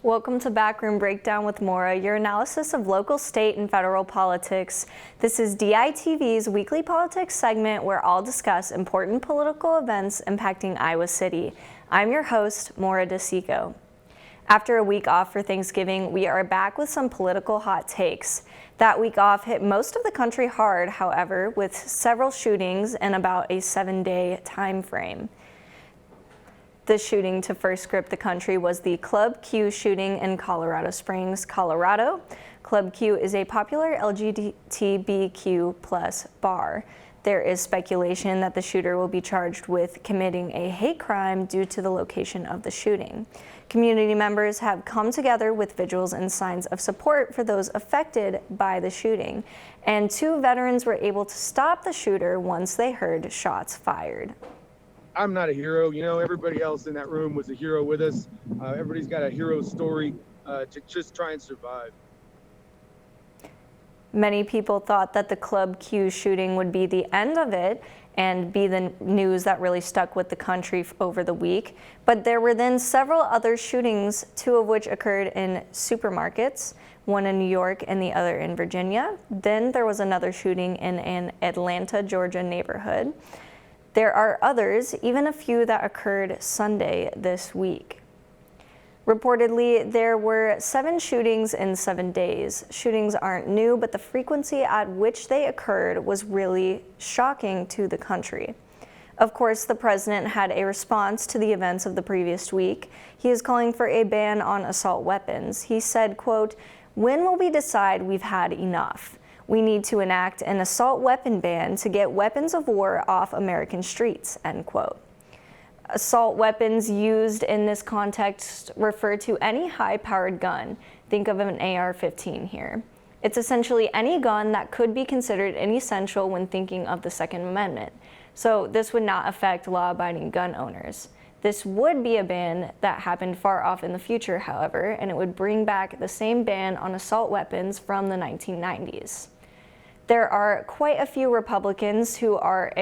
Welcome to Backroom Breakdown with Maura, your analysis of local, state, and federal politics. This is DITV's weekly politics segment where I'll discuss important political events impacting Iowa City. I'm your host, Maura DeSico. After a week off for Thanksgiving, we are back with some political hot takes. That week off hit most of the country hard, however, with several shootings in about a 7-day time frame. The shooting to first grip the country was the Club Q shooting in Colorado Springs, Colorado. Club Q is a popular LGBTQ plus bar. There is speculation that the shooter will be charged with committing a hate crime due to the location of the shooting. Community members have come together with vigils and signs of support for those affected by the shooting, and 2 veterans were able to stop the shooter once they heard shots fired. I'm not a hero. You know, everybody else in that room was a hero with us. Everybody's got a hero story to just try and survive. Many people thought that the Club Q shooting would be the end of it and be the news that really stuck with the country over the week. But there were then several other shootings, 2 of which occurred in supermarkets, one in New York and the other in Virginia. Then there was another shooting in an Atlanta, Georgia neighborhood. There are others, even a few that occurred Sunday this week. Reportedly, there were 7 shootings in 7 days. Shootings aren't new, but the frequency at which they occurred was really shocking to the country. Of course, the president had a response to the events of the previous week. He is calling for a ban on assault weapons. He said, quote, "When will we decide we've had enough? We need to enact an assault weapon ban to get weapons of war off American streets," end quote. Assault weapons used in this context refer to any high-powered gun. Think of an AR-15 here. It's essentially any gun that could be considered inessential when thinking of the Second Amendment. So this would not affect law-abiding gun owners. This would be a ban that happened far off in the future, however, and it would bring back the same ban on assault weapons from the 1990s. There are quite a few Republicans who are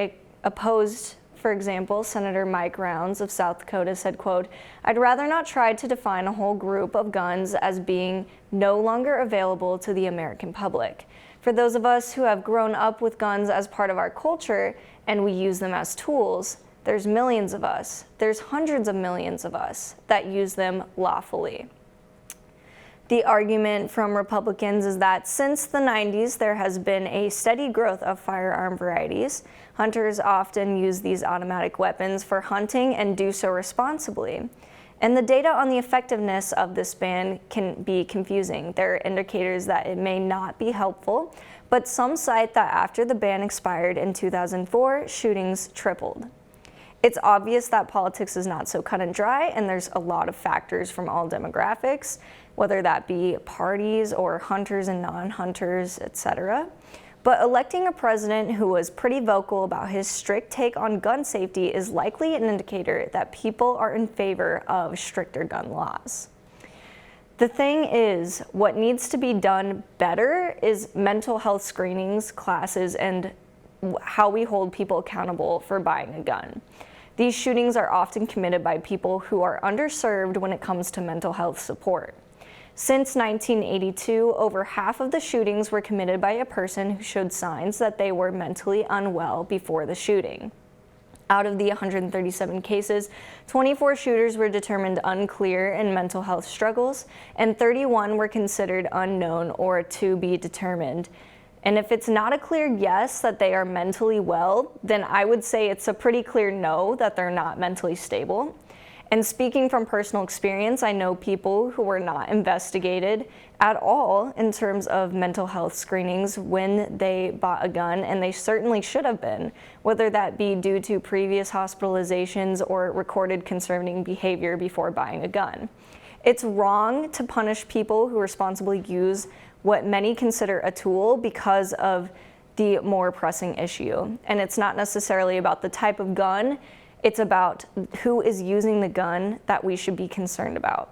opposed. For example, Senator Mike Rounds of South Dakota said, quote, "I'd rather not try to define a whole group of guns as being no longer available to the American public. For those of us who have grown up with guns as part of our culture and we use them as tools, there's millions of us, there's hundreds of millions of us that use them lawfully." The argument from Republicans is that since the 90s, there has been a steady growth of firearm varieties. Hunters often use these automatic weapons for hunting and do so responsibly. And the data on the effectiveness of this ban can be confusing. There are indicators that it may not be helpful, but some cite that after the ban expired in 2004, shootings tripled. It's obvious that politics is not so cut and dry, and there's a lot of factors from all demographics, whether that be parties or hunters and non-hunters, etc. But electing a president who was pretty vocal about his strict take on gun safety is likely an indicator that people are in favor of stricter gun laws. The thing is, what needs to be done better is mental health screenings, classes, and how we hold people accountable for buying a gun. These shootings are often committed by people who are underserved when it comes to mental health support. Since 1982, over half of the shootings were committed by a person who showed signs that they were mentally unwell before the shooting. Out of the 137 cases, 24 shooters were determined unclear in mental health struggles, and 31 were considered unknown or to be determined. And if it's not a clear yes that they are mentally well, then I would say it's a pretty clear no that they're not mentally stable. And speaking from personal experience, I know people who were not investigated at all in terms of mental health screenings when they bought a gun, and they certainly should have been, whether that be due to previous hospitalizations or recorded concerning behavior before buying a gun. It's wrong to punish people who responsibly use what many consider a tool because of the more pressing issue. And it's not necessarily about the type of gun, it's about who is using the gun that we should be concerned about.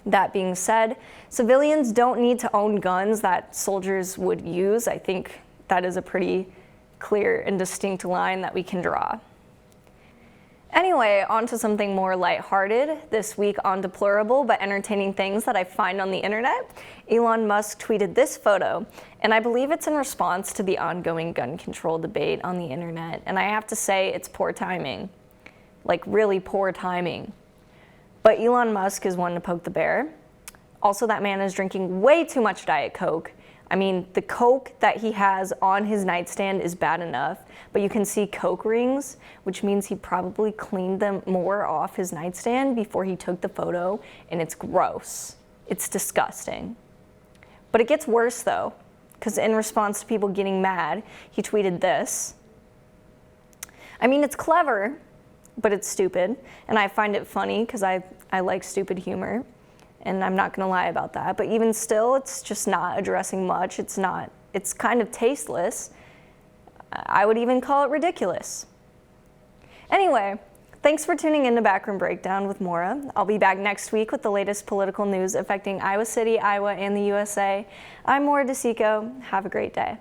That being said, civilians don't need to own guns that soldiers would use. I think that is a pretty clear and distinct line that we can draw. Anyway, on to something more lighthearted. This week on deplorable but entertaining things that I find on the internet, Elon Musk tweeted this photo, and I believe it's in response to the ongoing gun control debate on the internet, and I have to say it's poor timing. Like really poor timing. But Elon Musk is one to poke the bear. Also, that man is drinking way too much Diet Coke. I mean, the Coke that he has on his nightstand is bad enough, but you can see Coke rings, which means he probably cleaned them more off his nightstand before he took the photo, and it's gross. It's disgusting. But it gets worse though, because in response to people getting mad, he tweeted this. I mean, it's clever, but it's stupid, and I find it funny because I like stupid humor. And I'm not gonna lie about that, but even still, it's just not addressing much. It's kind of tasteless. I would even call it ridiculous. Anyway, thanks for tuning in to Backroom Breakdown with Maura. I'll be back next week with the latest political news affecting Iowa City, Iowa, and the USA. I'm Maura DeSico. Have a great day.